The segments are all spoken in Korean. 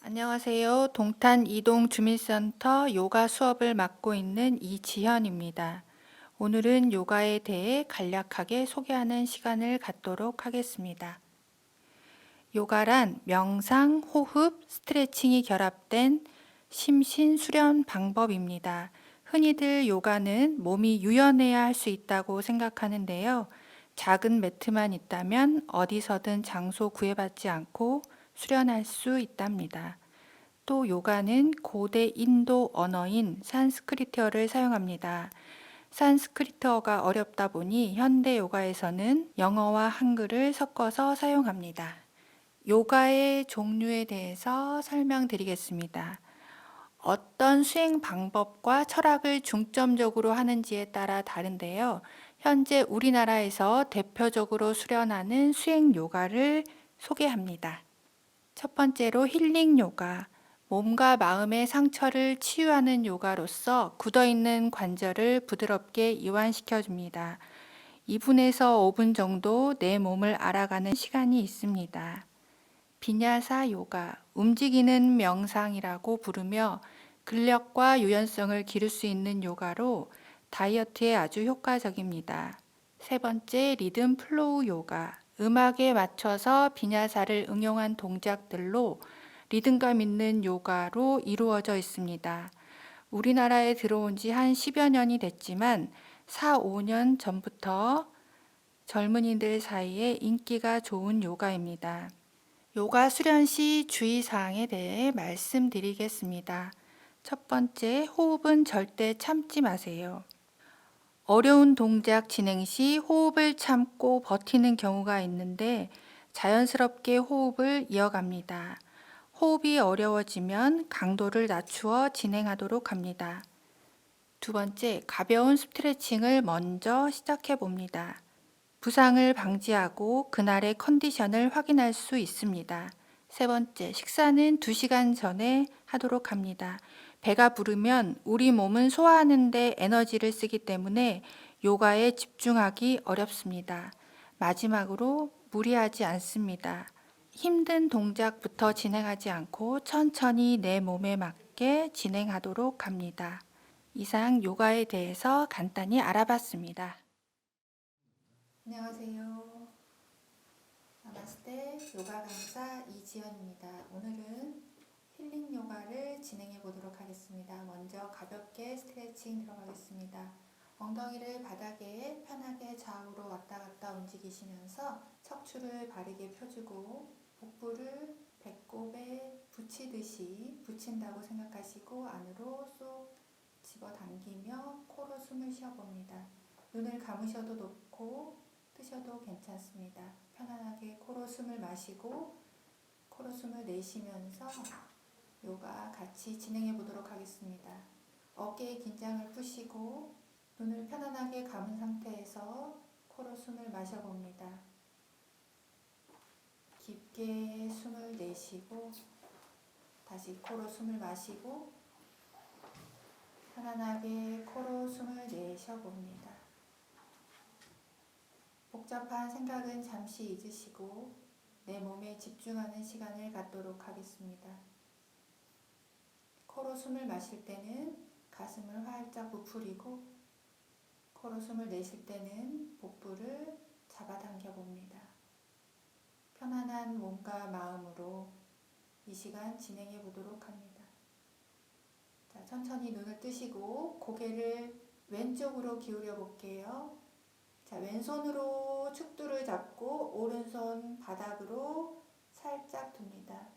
안녕하세요. 동탄 이동 주민센터 요가 수업을 맡고 있는 이지현입니다. 오늘은 요가에 대해 간략하게 소개하는 시간을 갖도록 하겠습니다. 요가란 명상, 호흡, 스트레칭이 결합된 심신 수련 방법입니다. 흔히들 요가는 몸이 유연해야 할 수 있다고 생각하는데요. 작은 매트만 있다면 어디서든 장소 구애받지 않고 수련할 수 있답니다. 또 요가는 고대 인도 언어인 산스크리트어를 사용합니다. 산스크리트어가 어렵다 보니 현대 요가에서는 영어와 한글을 섞어서 사용합니다. 요가의 종류에 대해서 설명드리겠습니다. 어떤 수행 방법과 철학을 중점적으로 하는지에 따라 다른데요. 현재 우리나라에서 대표적으로 수련하는 수행 요가를 소개합니다. 첫 번째로 힐링 요가. 몸과 마음의 상처를 치유하는 요가로서 굳어있는 관절을 부드럽게 이완시켜 줍니다. 2분에서 5분 정도 내 몸을 알아가는 시간이 있습니다. 비냐사 요가, 움직이는 명상이라고 부르며 근력과 유연성을 기를 수 있는 요가로 다이어트에 아주 효과적입니다. 세 번째, 리듬 플로우 요가. 음악에 맞춰서 비냐사를 응용한 동작들로 리듬감 있는 요가로 이루어져 있습니다. 우리나라에 들어온 지 한 10여 년이 됐지만 4, 5년 전부터 젊은이들 사이에 인기가 좋은 요가입니다. 요가 수련 시 주의사항에 대해 말씀드리겠습니다. 첫 번째, 호흡은 절대 참지 마세요. 어려운 동작 진행 시 호흡을 참고 버티는 경우가 있는데 자연스럽게 호흡을 이어갑니다. 호흡이 어려워지면 강도를 낮추어 진행하도록 합니다. 두 번째, 가벼운 스트레칭을 먼저 시작해 봅니다. 부상을 방지하고 그날의 컨디션을 확인할 수 있습니다. 세 번째, 식사는 2시간 전에 하도록 합니다. 배가 부르면 우리 몸은 소화하는 데 에너지를 쓰기 때문에 요가에 집중하기 어렵습니다. 마지막으로 무리하지 않습니다. 힘든 동작부터 진행하지 않고 천천히 내 몸에 맞게 진행하도록 합니다. 이상 요가에 대해서 간단히 알아봤습니다. 안녕하세요. 나마스테 요가 강사 이지연입니다. 오늘은 힐링 요가를 진행해 보도록 하겠습니다. 먼저 가볍게 스트레칭 들어가겠습니다. 엉덩이를 바닥에 편하게 좌우로 왔다 갔다 움직이시면서 척추를 바르게 펴주고 복부를 배꼽에 붙이듯이 붙인다고 생각하시고 안으로 쏙 집어당기며 코로 숨을 쉬어봅니다. 눈을 감으셔도 좋고 뜨셔도 괜찮습니다. 편안하게 코로 숨을 마시고 코로 숨을 내쉬면서 요가 같이 진행해 보도록 하겠습니다. 어깨의 긴장을 푸시고 눈을 편안하게 감은 상태에서 코로 숨을 마셔봅니다. 깊게 숨을 내쉬고 다시 코로 숨을 마시고 편안하게 코로 숨을 내쉬어봅니다. 복잡한 생각은 잠시 잊으시고 내 몸에 집중하는 시간을 갖도록 하겠습니다. 코로 숨을 마실 때는 가슴을 활짝 부풀리고 코로 숨을 내쉴 때는 복부를 잡아당겨 봅니다. 편안한 몸과 마음으로 이 시간 진행해 보도록 합니다. 자, 천천히 눈을 뜨시고 고개를 왼쪽으로 기울여 볼게요. 자, 왼손으로 축두를 잡고 오른손 바닥으로 살짝 둡니다.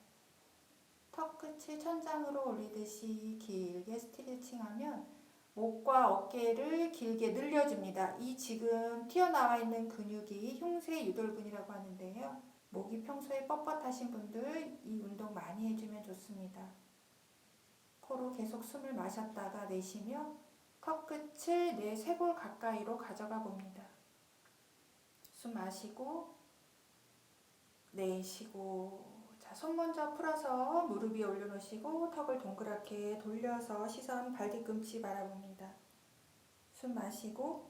턱끝을 천장으로 올리듯이 길게 스트레칭하면 목과 어깨를 길게 늘려줍니다. 이 지금 튀어나와 있는 근육이 흉쇄 유돌근이라고 하는데요. 목이 평소에 뻣뻣하신 분들 이 운동 많이 해주면 좋습니다. 코로 계속 숨을 마셨다가 내쉬며 턱끝을 내 쇄골 가까이로 가져가 봅니다. 숨 마시고 내쉬고 자, 손 먼저 풀어서 무릎 위에 올려놓으시고 턱을 동그랗게 돌려서 시선 발뒤꿈치 바라봅니다. 숨 마시고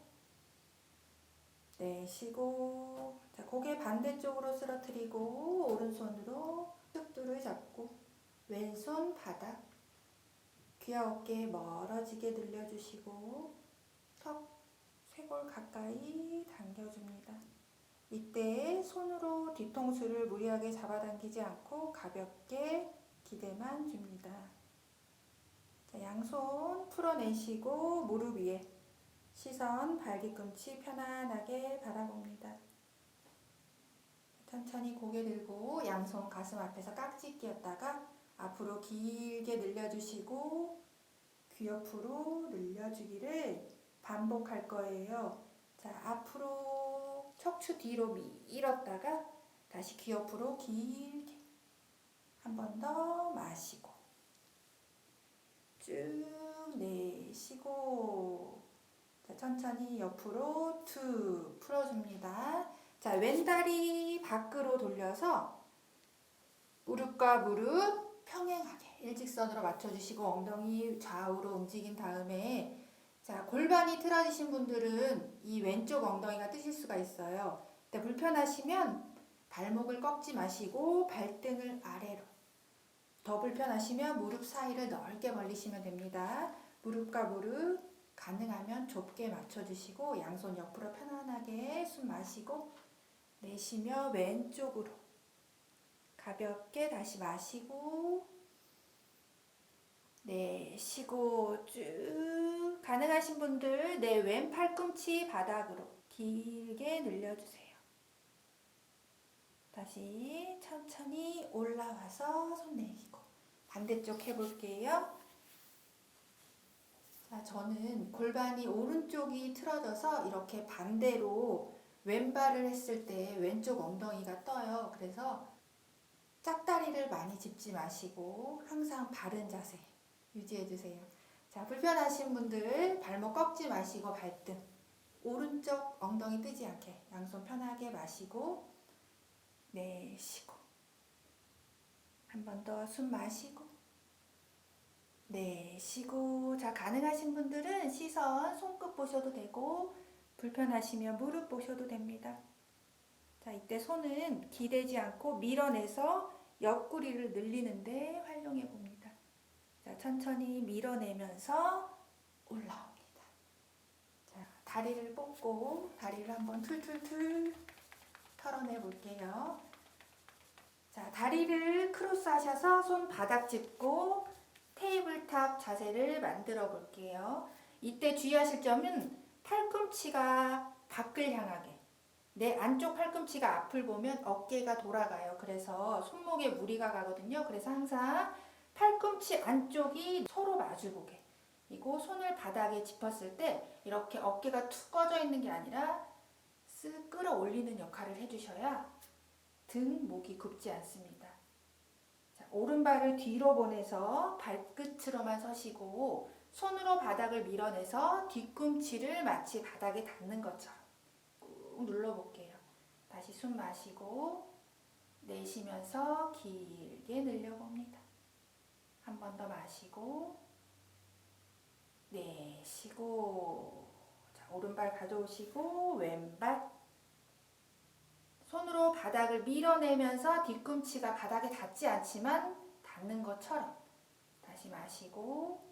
내쉬고 자, 고개 반대쪽으로 쓰러뜨리고 오른손으로 축두를 잡고 왼손 바닥, 귀와 어깨 멀어지게 늘려주시고 턱 쇄골 가까이 당겨줍니다. 이때 손으로 뒤통수를 무리하게 잡아당기지 않고 가볍게 기대만 줍니다. 자, 양손 풀어내시고 무릎 위에 시선 발뒤꿈치 편안하게 바라봅니다. 천천히 고개 들고 양손 가슴 앞에서 깍지 끼었다가 앞으로 길게 늘려주시고 귀 옆으로 늘려주기를 반복할 거예요. 자, 앞으로 척추 뒤로 밀었다가 다시 귀 옆으로 길게 한 번 더 마시고 쭉 내쉬고 자, 천천히 옆으로 툭 풀어줍니다. 자, 왼다리 밖으로 돌려서 무릎과 무릎 평행하게 일직선으로 맞춰주시고 엉덩이 좌우로 움직인 다음에 자, 골반이 틀어지신 분들은 이 왼쪽 엉덩이가 뜨실 수가 있어요. 근데 불편하시면 발목을 꺾지 마시고 발등을 아래로, 더 불편하시면 무릎 사이를 넓게 벌리시면 됩니다. 무릎과 무릎 가능하면 좁게 맞춰주시고 양손 옆으로 편안하게 숨 마시고 내쉬며 왼쪽으로 가볍게 다시 마시고 내쉬고 쭉 가능하신 분들 내 왼 팔꿈치 바닥으로 길게 늘려주세요. 다시 천천히 올라와서 손 내리고 반대쪽 해볼게요. 자, 저는 골반이 오른쪽이 틀어져서 이렇게 반대로 왼발을 했을 때 왼쪽 엉덩이가 떠요. 그래서 짝다리를 많이 짚지 마시고 항상 바른 자세 유지해주세요. 자, 불편하신 분들 발목 꺾지 마시고 발등 오른쪽 엉덩이 뜨지 않게 양손 편하게 마시고 내쉬고 한 번 더 숨 마시고 내쉬고 자, 가능하신 분들은 시선 손끝 보셔도 되고 불편하시면 무릎 보셔도 됩니다. 자, 이때 손은 기대지 않고 밀어내서 옆구리를 늘리는데 활용해 봅니다. 자, 천천히 밀어내면서 올라옵니다. 자, 다리를 뻗고 다리를 한번 툴툴툴 털어내 볼게요. 자, 다리를 크로스 하셔서 손 바닥 짚고 테이블탑 자세를 만들어 볼게요. 이때 주의하실 점은 팔꿈치가 밖을 향하게, 내 안쪽 팔꿈치가 앞을 보면 어깨가 돌아가요. 그래서 손목에 무리가 가거든요. 그래서 항상 팔꿈치 안쪽이 서로 마주보게, 그리고 손을 바닥에 짚었을 때 이렇게 어깨가 툭 꺼져 있는 게 아니라 쓱 끌어올리는 역할을 해주셔야 등, 목이 굽지 않습니다. 자, 오른발을 뒤로 보내서 발끝으로만 서시고 손으로 바닥을 밀어내서 뒤꿈치를 마치 바닥에 닿는 것처럼 꾹 눌러볼게요. 다시 숨 마시고 내쉬면서 길게 늘려봅니다. 한 번 더 마시고 내쉬고 자, 오른발 가져오시고 왼발 손으로 바닥을 밀어내면서 뒤꿈치가 바닥에 닿지 않지만 닿는 것처럼 다시 마시고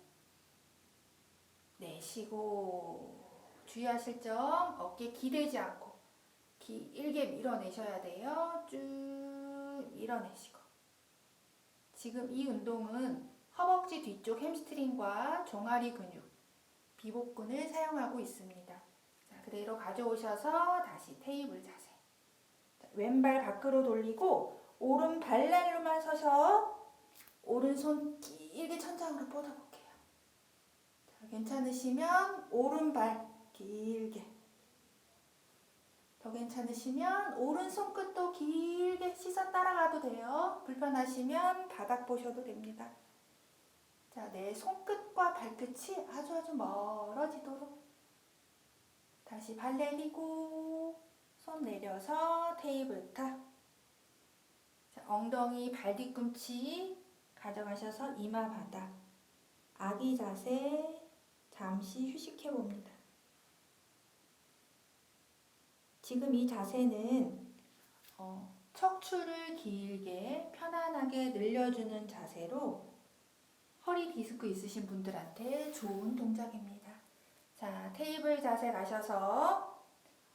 내쉬고 주의하실 점 어깨 기대지 않고 길게 밀어내셔야 돼요. 쭉 밀어내시고 지금 이 운동은 허벅지 뒤쪽 햄스트링과 종아리 근육, 비복근을 사용하고 있습니다. 자, 그대로 가져오셔서 다시 테이블 자세. 자, 왼발 밖으로 돌리고 오른 발날로만 서서 오른손 길게 천장으로 뻗어볼게요. 자, 괜찮으시면 오른발 길게, 더 괜찮으시면 오른손끝도 길게 시선 따라가도 돼요. 불편하시면 바닥 보셔도 됩니다. 자, 내 손끝과 발끝이 아주 멀어지도록 다시 발 내리고 손 내려서 테이블탑. 자, 엉덩이 발 뒤꿈치 가져가셔서 이마 바닥 아기 자세 잠시 휴식해 봅니다. 지금 이 자세는 척추를 길게 편안하게 늘려주는 자세로 허리 디스크 있으신 분들한테 좋은 동작입니다. 자, 테이블 자세 가셔서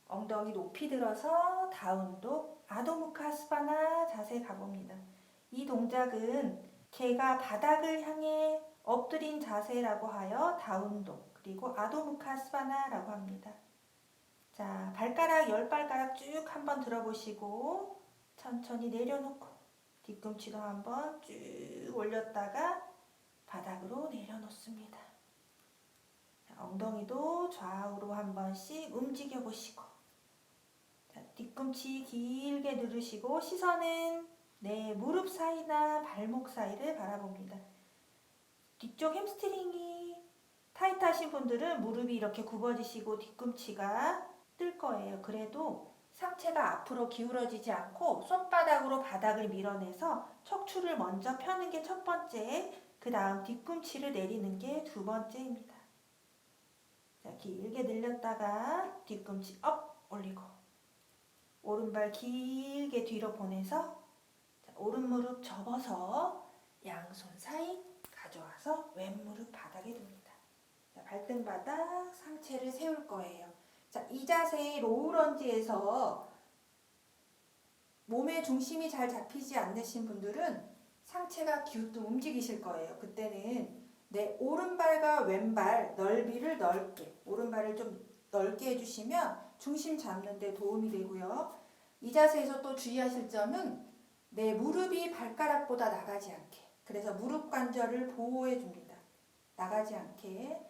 엉덩이 높이 들어서 다운독 아도무카스바나 자세 가봅니다. 이 동작은 개가 바닥을 향해 엎드린 자세라고 하여 다운독 그리고 아도무카스바나라고 합니다. 자, 발가락 10발가락 쭉 한번 들어보시고 천천히 내려놓고 뒤꿈치도 한번 쭉 올렸다가 바닥으로 내려놓습니다. 자, 엉덩이도 좌우로 한 번씩 움직여 보시고 자, 뒤꿈치 길게 누르시고 시선은 내 무릎 사이나 발목 사이를 바라봅니다. 뒤쪽 햄스트링이 타이트하신 분들은 무릎이 이렇게 굽어지시고 뒤꿈치가 뜰 거예요. 그래도 상체가 앞으로 기울어지지 않고 손바닥으로 바닥을 밀어내서 척추를 먼저 펴는 게 첫 번째, 그 다음 뒤꿈치를 내리는 게 두 번째입니다. 자, 길게 늘렸다가 뒤꿈치 업 올리고 오른발 길게 뒤로 보내서 자, 오른 무릎 접어서 양손 사이 가져와서 왼무릎 바닥에 둡니다. 자, 발등바닥 상체를 세울 거예요. 자, 이 자세의 로우런지에서 몸의 중심이 잘 잡히지 않으신 분들은 상체가 기우뚱 움직이실 거예요. 그때는 내 오른발과 왼발 넓이를 넓게, 오른발을 좀 넓게 해주시면 중심 잡는 데 도움이 되고요. 이 자세에서 또 주의하실 점은 내 무릎이 발가락보다 나가지 않게, 그래서 무릎 관절을 보호해 줍니다. 나가지 않게.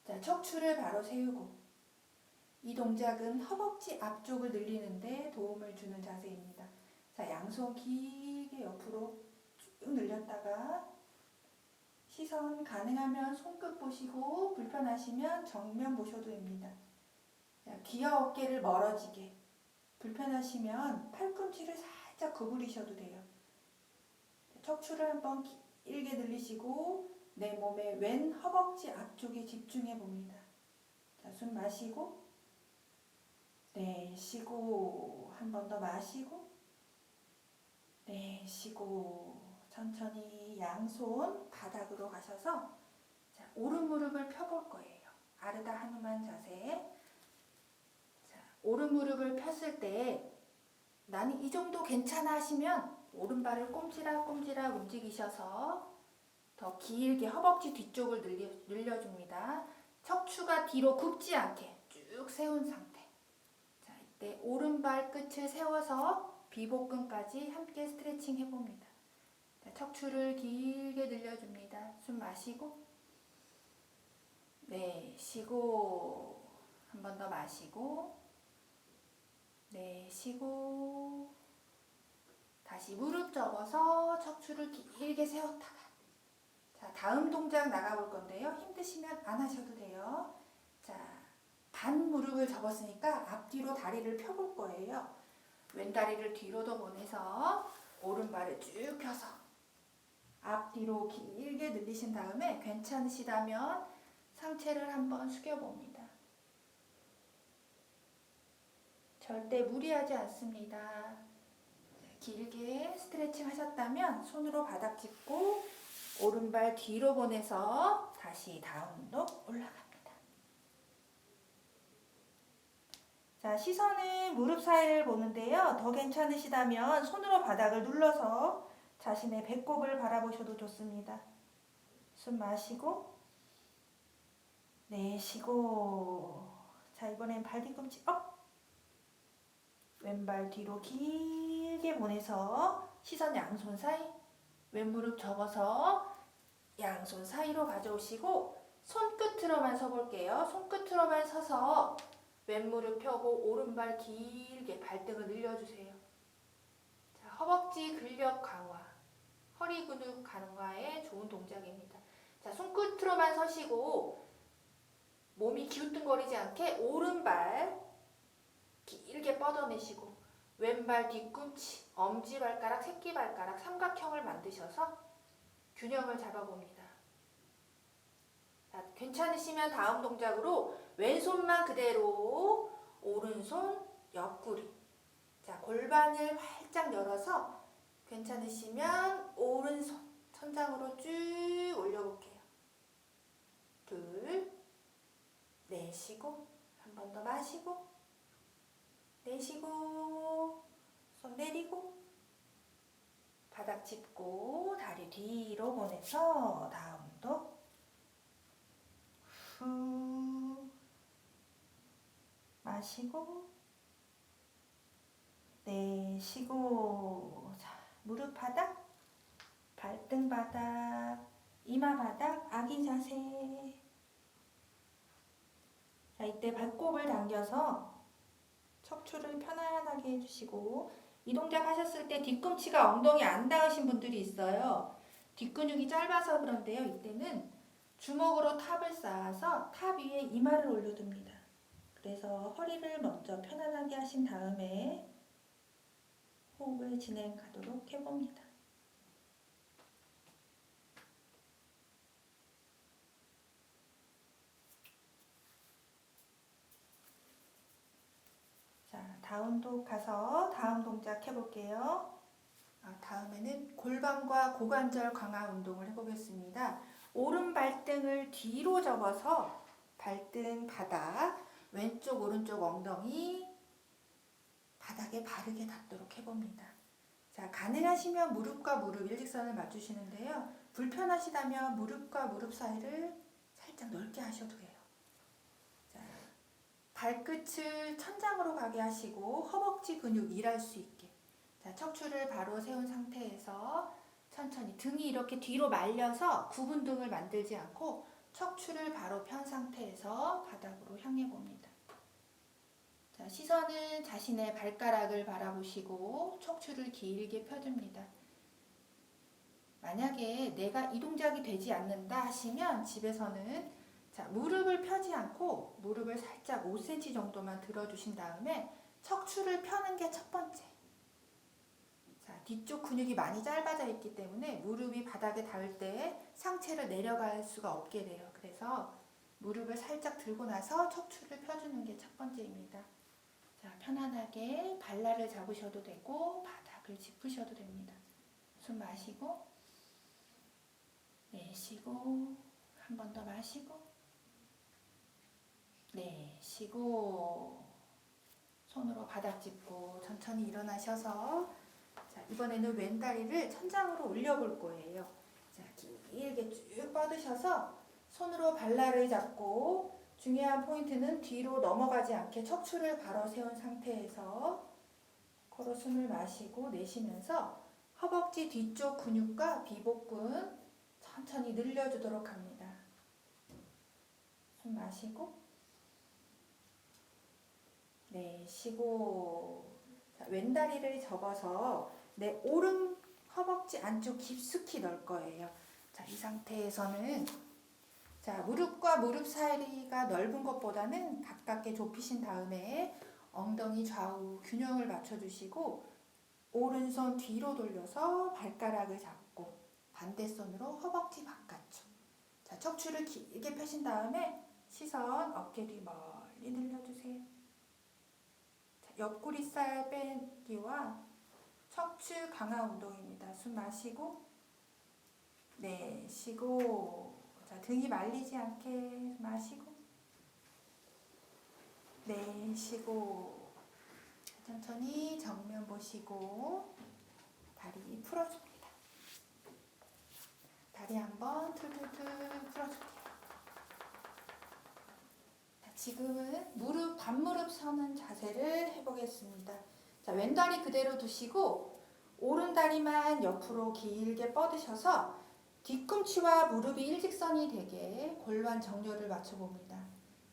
자, 척추를 바로 세우고 이 동작은 허벅지 앞쪽을 늘리는데 도움을 주는 자세입니다. 자, 양손 길게 옆으로 쭉 늘렸다가 시선 가능하면 손끝 보시고 불편하시면 정면 보셔도 됩니다. 자, 귀와 어깨를 멀어지게 불편하시면 팔꿈치를 살짝 구부리셔도 돼요. 척추를 한번 길게 늘리시고 내 몸의 왼 허벅지 앞쪽에 집중해 봅니다. 자, 숨 마시고 내쉬고 한 번 더 마시고 내쉬고 천천히 양손 바닥으로 가셔서 자, 오른 무릎을 펴볼 거예요. 아르다 하누만 자세. 자, 오른 무릎을 폈을 때 나는 이 정도 괜찮아 하시면 오른발을 꼼지락꼼지락 움직이셔서 더 길게 허벅지 뒤쪽을 늘려줍니다. 척추가 뒤로 굽지 않게 쭉 세운 상태. 자, 이때 오른발 끝을 세워서 비복근까지 함께 스트레칭 해봅니다. 자, 척추를 길게 늘려줍니다. 숨 마시고 내쉬고 한 번 더 마시고 내쉬고 다시 무릎 접어서 척추를 길게 세웠다가 자, 다음 동작 나가볼 건데요. 힘드시면 안 하셔도 돼요. 자, 반 무릎을 접었으니까 앞뒤로 다리를 펴볼 거예요. 왼다리를 뒤로도 보내서 오른발을 쭉 펴서 앞뒤로 길게 늘리신 다음에 괜찮으시다면 상체를 한번 숙여봅니다. 절대 무리하지 않습니다. 길게 스트레칭 하셨다면 손으로 바닥 짚고 오른발 뒤로 보내서 다시 다운독 올라갑니다. 자, 시선은 무릎 사이를 보는데요. 더 괜찮으시다면 손으로 바닥을 눌러서 자신의 배꼽을 바라보셔도 좋습니다. 숨 마시고 내쉬고 자, 이번엔 발 뒤꿈치 업 왼발 뒤로 길게 보내서 시선 양손 사이 왼무릎 접어서 양손 사이로 가져오시고 손끝으로만 서볼게요. 손끝으로만 서서 왼무릎 펴고 오른발 길게 발등을 늘려주세요. 자, 허벅지 근력 강화, 허리 근육 강화에 좋은 동작입니다. 자, 손끝으로만 서시고 몸이 기우뚱거리지 않게 오른발 길게 뻗어내시고 왼발 뒤꿈치, 엄지발가락, 새끼발가락 삼각형을 만드셔서 균형을 잡아봅니다. 자, 괜찮으시면 다음 동작으로 왼손만 그대로 오른손 옆구리. 자, 자, 골반을 활짝 열어서 괜찮으시면 오른손 천장으로 쭉 올려볼게요. 둘, 내쉬고 한 번 더 마시고 내쉬고 손 내리고 바닥 짚고 다리 뒤로 보내서 다운도 후 마시고 내쉬고. 자, 무릎 바닥, 발등 바닥, 이마 바닥, 아기 자세. 자, 이때 발목을 당겨서 척추를 편안하게 해주시고, 이 동작 하셨을 때 뒤꿈치가 엉덩이 안 닿으신 분들이 있어요. 뒷근육이 짧아서 그런데요. 이때는 주먹으로 탑을 쌓아서 탑 위에 이마를 올려둡니다. 그래서 허리를 먼저 편안하게 하신 다음에 호흡을 진행하도록 해봅니다. 자, 다운독 가서 다음 동작 해볼게요. 다음에는 골반과 고관절 강화 운동을 해보겠습니다. 오른 발등을 뒤로 접어서 발등 바닥, 왼쪽 오른쪽 엉덩이 바닥에 바르게 닿도록 해봅니다. 자, 가능하시면 무릎과 무릎 일직선을 맞추시는데요. 불편하시다면 무릎과 무릎 사이를 살짝 넓게 하셔도 돼요. 자, 발끝을 천장으로 가게 하시고 허벅지 근육 일할 수 있게. 자, 척추를 바로 세운 상태에서 천천히 등이 이렇게 뒤로 말려서 굽은 등을 만들지 않고 척추를 바로 편 상태에서 바닥으로 향해 봅니다. 자, 시선은 자신의 발가락을 바라보시고 척추를 길게 펴줍니다. 만약에 내가 이 동작이 되지 않는다 하시면 집에서는 자, 무릎을 펴지 않고 무릎을 살짝 5cm 정도만 들어주신 다음에 척추를 펴는 게 첫 번째. 자, 뒤쪽 근육이 많이 짧아져 있기 때문에 무릎이 바닥에 닿을 때 상체를 내려갈 수가 없게 돼요. 그래서 무릎을 살짝 들고 나서 척추를 펴주는 게 첫 번째입니다. 자, 편안하게 발날을 잡으셔도 되고 바닥을 짚으셔도 됩니다. 숨 마시고 내쉬고 한 번 더 마시고 내쉬고 손으로 바닥 짚고 천천히 일어나셔서 자, 이번에는 왼다리를 천장으로 올려볼 거예요. 자, 길게 쭉 뻗으셔서 손으로 발날을 잡고 중요한 포인트는 뒤로 넘어가지 않게 척추를 바로 세운 상태에서 코로 숨을 마시고 내쉬면서 허벅지 뒤쪽 근육과 비복근 천천히 늘려주도록 합니다. 숨 마시고 내쉬고. 자, 왼다리를 접어서 내 오른 허벅지 안쪽 깊숙이 넣을 거예요. 자, 이 상태에서는 자, 무릎과 무릎 사이가 넓은 것보다는 가깝게 좁히신 다음에 엉덩이 좌우 균형을 맞춰주시고 오른손 뒤로 돌려서 발가락을 잡고 반대 손으로 허벅지 바깥쪽. 자, 척추를 길게 펴신 다음에 시선 어깨 뒤 멀리 늘려주세요. 자, 옆구리살 빼기와 척추 강화 운동입니다. 숨 마시고 내쉬고. 자, 등이 말리지 않게 마시고 내쉬고. 천천히 정면 보시고 다리 풀어줍니다. 다리 한번 툴툴툴 풀어줄게요. 자, 지금은 무릎 반무릎 서는 자세를 해보겠습니다. 자, 왼다리 그대로 두시고 오른다리만 옆으로 길게 뻗으셔서 뒤꿈치와 무릎이 일직선이 되게 골반 정렬을 맞춰봅니다.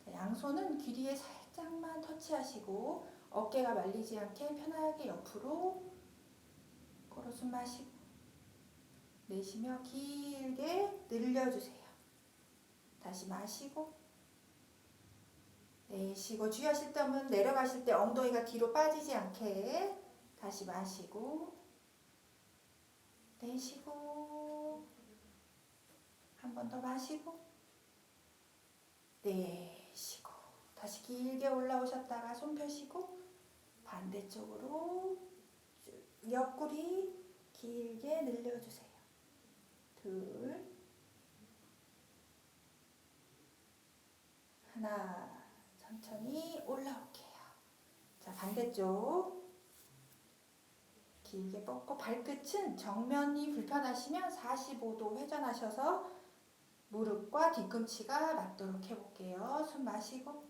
자, 양손은 귀 뒤에 살짝만 터치하시고 어깨가 말리지 않게 편하게 옆으로 코로 숨 마시고 내쉬며 길게 늘려주세요. 다시 마시고 내쉬고 주의하실 점은 내려가실 때 엉덩이가 뒤로 빠지지 않게 다시 마시고 내쉬고 한 번 더 마시고 내쉬고 다시 길게 올라오셨다가 손 펴시고 반대쪽으로 쭉 옆구리 길게 늘려주세요. 둘, 하나, 천천히 올라올게요. 자, 반대쪽 길게 뻗고 발끝은 정면이 불편하시면 45도 회전하셔서 무릎과 뒤꿈치가 맞도록 해볼게요. 숨 마시고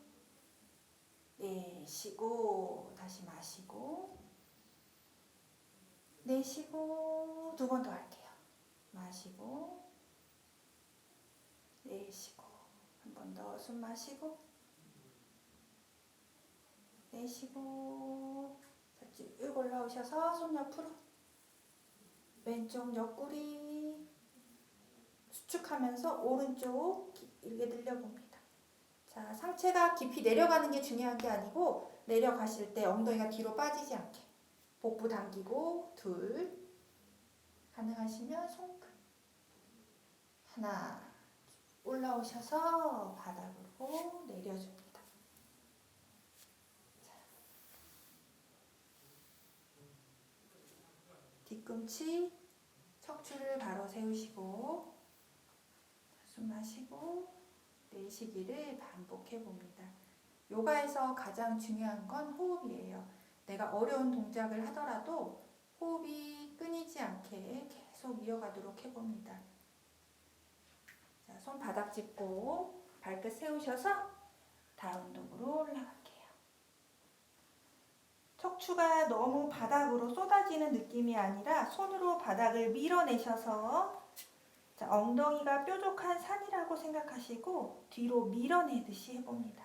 내쉬고 다시 마시고 내쉬고 두 번 더 할게요. 마시고 내쉬고 한 번 더 숨 마시고 내쉬고 쭉 올라오셔서 손 옆으로 왼쪽 옆구리 수축하면서 오른쪽 길게 늘려봅니다. 자, 상체가 깊이 내려가는 게 중요한 게 아니고 내려가실 때 엉덩이가 뒤로 빠지지 않게 복부 당기고 둘, 가능하시면 손끝 하나, 올라오셔서 바닥으로 내려줍니다. 자, 뒤꿈치 척추를 바로 세우시고 숨 마시고 내쉬기를 반복해 봅니다. 요가에서 가장 중요한 건 호흡이에요. 내가 어려운 동작을 하더라도 호흡이 끊이지 않게 계속 이어가도록 해봅니다. 자, 손 바닥 짚고 발끝 세우셔서 다운독으로 올라갈게요. 척추가 너무 바닥으로 쏟아지는 느낌이 아니라 손으로 바닥을 밀어내셔서 자, 엉덩이가 뾰족한 산이라고 생각하시고 뒤로 밀어내듯이 해봅니다.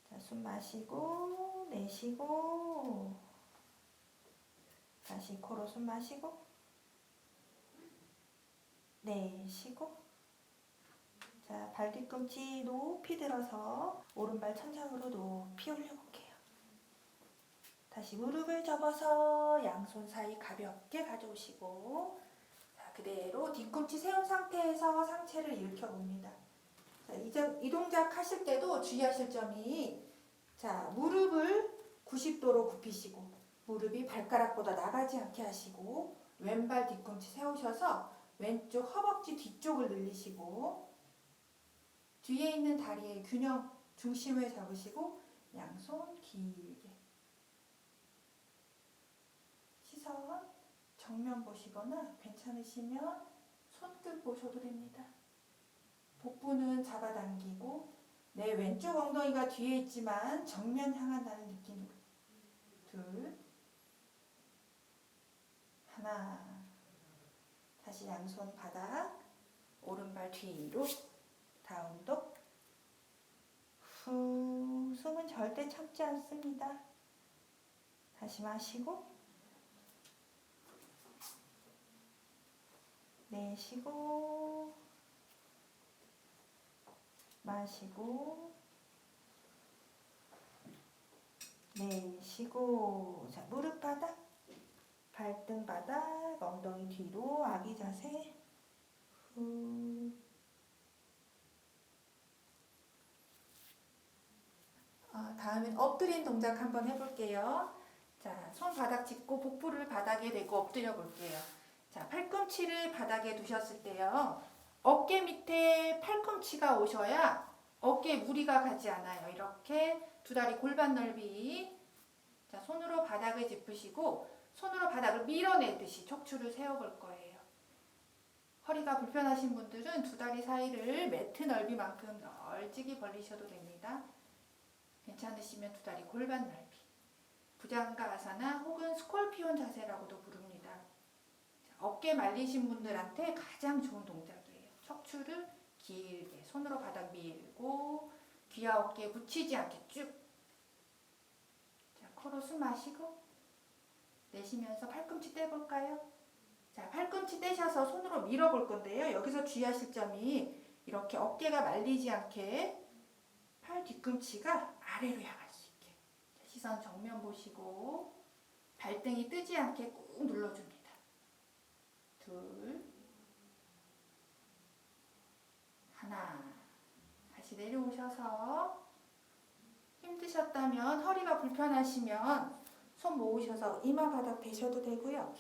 자, 숨 마시고 내쉬고 다시 코로 숨 마시고 내쉬고 자, 발 뒤꿈치 높이 들어서 오른발 천장으로 높이 올려볼게요. 다시 무릎을 접어서 양손 사이 가볍게 가져오시고 자, 그대로 뒤꿈치 세운 상태에서 상체를 일으켜 봅니다. 자, 이 동작 하실 때도 주의하실 점이 자, 무릎을 90도로 굽히시고 무릎이 발가락보다 나가지 않게 하시고 왼발 뒤꿈치 세우셔서 왼쪽 허벅지 뒤쪽을 늘리시고 뒤에 있는 다리의 균형 중심을 잡으시고 양손 길게 시선 정면 보시거나 괜찮으시면 손끝 보셔도 됩니다. 복부는 잡아당기고 내 왼쪽 엉덩이가 뒤에 있지만 정면 향한다는 느낌으로 둘, 하나, 다시 양손 바닥, 오른발 뒤로 다운독. 후, 숨은 절대 참지 않습니다. 다시 마시고 내쉬고 마시고 내쉬고 자, 무릎 바닥, 발등 바닥, 엉덩이 뒤로 아기 자세. 후. 다음엔 엎드린 동작 한번 해볼게요. 자, 손 바닥 짚고 복부를 바닥에 대고 엎드려 볼게요. 자, 팔꿈치를 바닥에 두셨을 때요. 어깨 밑에 팔꿈치가 오셔야 어깨에 무리가 가지 않아요. 이렇게 두 다리 골반 넓이. 자, 손으로 바닥을 짚으시고 손으로 바닥을 밀어내듯이 척추를 세워볼 거예요. 허리가 불편하신 분들은 두 다리 사이를 매트 넓이만큼 널찍이 벌리셔도 됩니다. 괜찮으시면 두 다리 골반 넓이. 부장가 아사나 혹은 스콜피온 자세라고도 부릅니다. 자, 어깨 말리신 분들한테 가장 좋은 동작이에요. 척추를 길게 손으로 바닥 밀고 귀와 어깨에 묻히지 않게 쭉. 자, 코로 숨 마시고 내쉬면서 팔꿈치 떼볼까요? 자, 팔꿈치 떼셔서 손으로 밀어볼 건데요. 여기서 주의하실 점이 이렇게 어깨가 말리지 않게 팔 뒤꿈치가 아래로 향할 수 있게. 자, 시선 정면 보시고 발등이 뜨지 않게 꾹 눌러줍니다. 둘, 하나. 다시 내려오셔서 힘드셨다면, 허리가 불편하시면 손 모으셔서 이마 바닥 대셔도 되고요.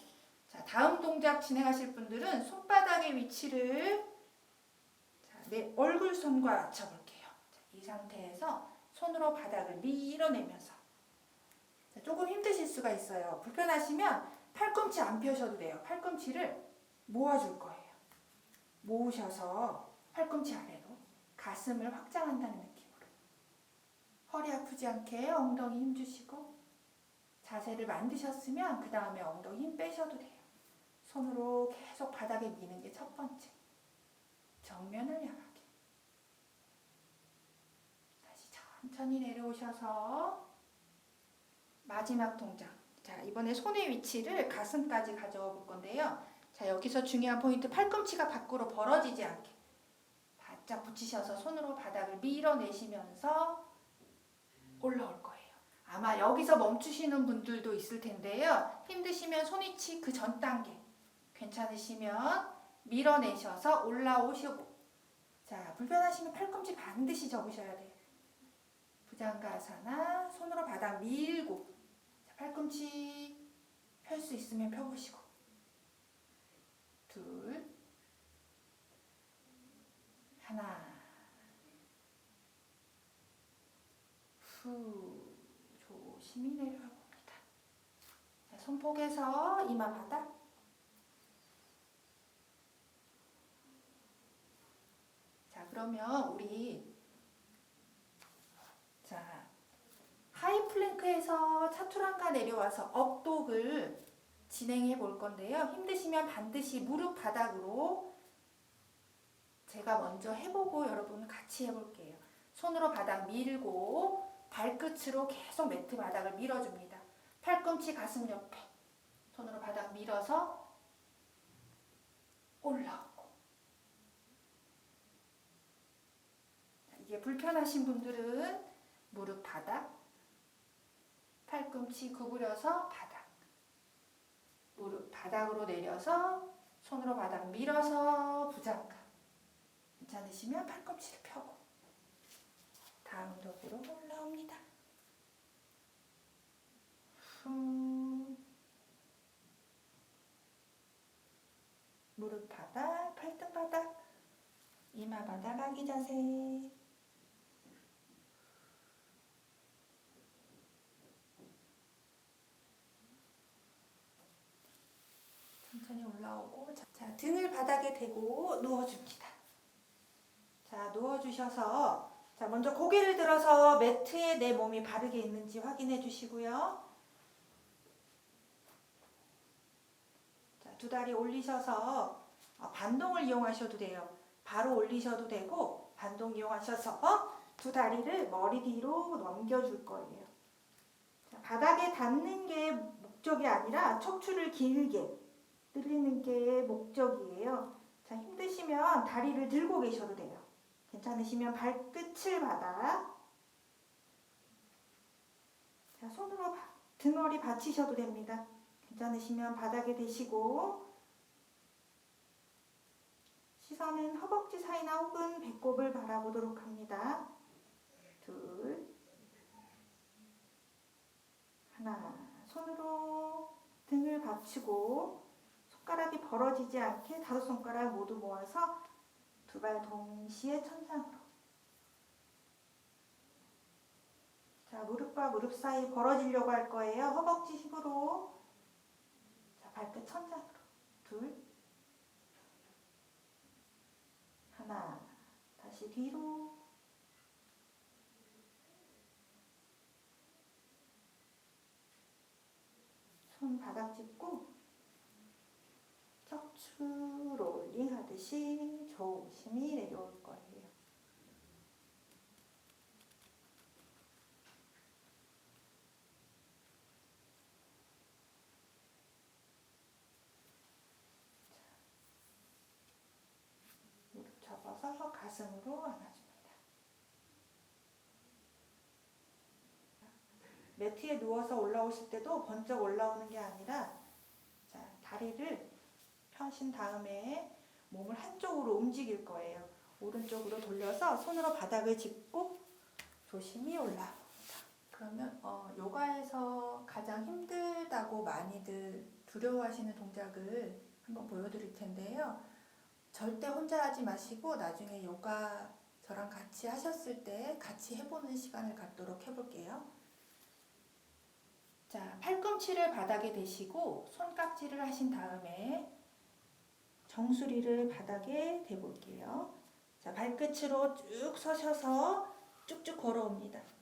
자, 다음 동작 진행하실 분들은 손바닥의 위치를 내 얼굴선과 맞춰볼게요. 자, 이 상태에서 손으로 바닥을 밀어내면서, 자, 조금 힘드실 수가 있어요. 불편하시면 팔꿈치 안 펴셔도 돼요. 팔꿈치를 모아줄 거예요. 모으셔서 팔꿈치 아래로 가슴을 확장한다는 느낌으로 허리 아프지 않게 엉덩이 힘주시고, 자세를 만드셨으면 그 다음에 엉덩이 힘 빼셔도 돼요. 손으로 계속 바닥에 미는 게 첫 번째. 정면을 향하게. 다시 천천히 내려오셔서 마지막 동작. 자, 이번에 손의 위치를 가슴까지 가져와 볼 건데요. 자, 여기서 중요한 포인트, 팔꿈치가 밖으로 벌어지지 않게 바짝 붙이셔서 손으로 바닥을 밀어내시면서 올라올 거예요. 아마 여기서 멈추시는 분들도 있을 텐데요. 힘드시면 손위치 그 전 단계, 괜찮으시면 밀어내셔서 올라오시고, 자, 불편하시면 팔꿈치 반드시 접으셔야 돼요. 부장가사나 손으로 바닥 밀고, 자, 팔꿈치 펼 수 있으면 펴보시고, 둘, 하나, 후, 조심히 내려와 봅니다. 자, 손목에서 이마 바닥, 자, 그러면 우리 자, 하이 플랭크에서 차투랑가 내려와서 업독을 진행해 볼 건데요. 힘드시면 반드시 무릎 바닥으로 제가 먼저 해보고 여러분은 같이 해볼게요. 손으로 바닥 밀고 발끝으로 계속 매트 바닥을 밀어줍니다. 팔꿈치 가슴 옆에 손으로 바닥 밀어서 올라오고. 이게 불편하신 분들은 무릎 바닥, 팔꿈치 구부려서 바닥, 무릎 바닥으로 내려서 손으로 바닥 밀어서 부장가. 괜찮으시면 팔꿈치를 펴고 다음 독으로 올라옵니다. 무릎 바닥, 팔등 바닥, 이마 바닥 아기 자세. 천천히 올라오고, 자, 등을 바닥에 대고 누워줍니다. 자, 누워주셔서, 자, 먼저 고개를 들어서 매트에 내 몸이 바르게 있는지 확인해 주시고요. 자, 두 다리 올리셔서 반동을 이용하셔도 돼요. 바로 올리셔도 되고, 반동 이용하셔서 두 다리를 머리 뒤로 넘겨줄 거예요. 자, 바닥에 닿는 게 목적이 아니라 척추를 길게 늘리는 게 목적이에요. 자, 힘드시면 다리를 들고 계셔도 돼요. 괜찮으시면 발끝을 바닥. 자, 손으로 등허리 받치셔도 됩니다. 괜찮으시면 바닥에 대시고, 시선은 허벅지 사이나 혹은 배꼽을 바라보도록 합니다. 둘, 하나. 손으로 등을 받치고 손가락이 벌어지지 않게 다섯 손가락 모두 모아서 두 발 동시에 천장으로. 자, 무릎과 무릎 사이 벌어지려고 할 거예요. 허벅지 힘으로. 자, 발끝 천장으로. 둘, 하나. 다시 뒤로. 손 바닥 짚고 척추 롤링 하듯이 조심히 내려올 거예요. 무릎 접어서 가슴으로 안아줍니다. 매트에 누워서 올라오실 때도 번쩍 올라오는 게 아니라, 자, 다리를 펴신 다음에 몸을 한쪽으로 움직일 거예요. 오른쪽으로 돌려서 손으로 바닥을 짚고 조심히 올라옵니다. 그러면 요가에서 가장 힘들다고 많이들 두려워하시는 동작을 한번 보여드릴 텐데요. 절대 혼자 하지 마시고 나중에 요가 저랑 같이 하셨을 때 같이 해보는 시간을 갖도록 해볼게요. 자, 팔꿈치를 바닥에 대시고 손깍지를 하신 다음에 정수리를 바닥에 대볼게요. 자, 발끝으로 쭉 서셔서 쭉쭉 걸어옵니다.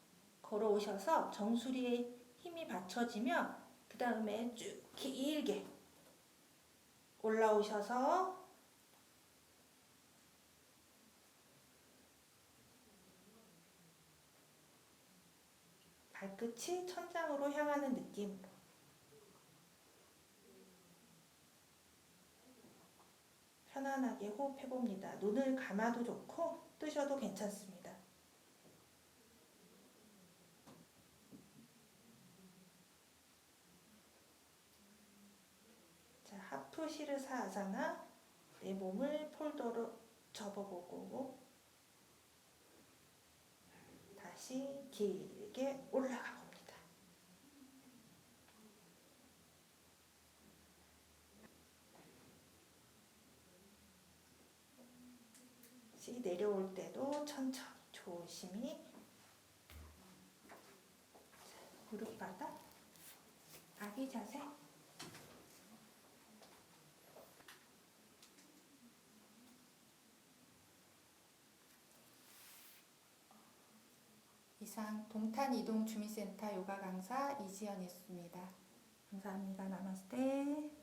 걸어오셔서 정수리에 힘이 받쳐지면 그 다음에 쭉 길게 올라오셔서 발끝이 천장으로 향하는 느낌으로 편안하게 호흡해봅니다. 눈을 감아도 좋고 뜨셔도 괜찮습니다. 자, 하프 시르사 아사나, 내 몸을 폴더로 접어보고 다시 길게 올라가 봅니다. 다시 내려올 때도 천천히 조심히. 무릎 바닥 아기 자세. 이상 동탄 이동 주민센터 요가 강사 이지연이었습니다. 감사합니다. 나마스테.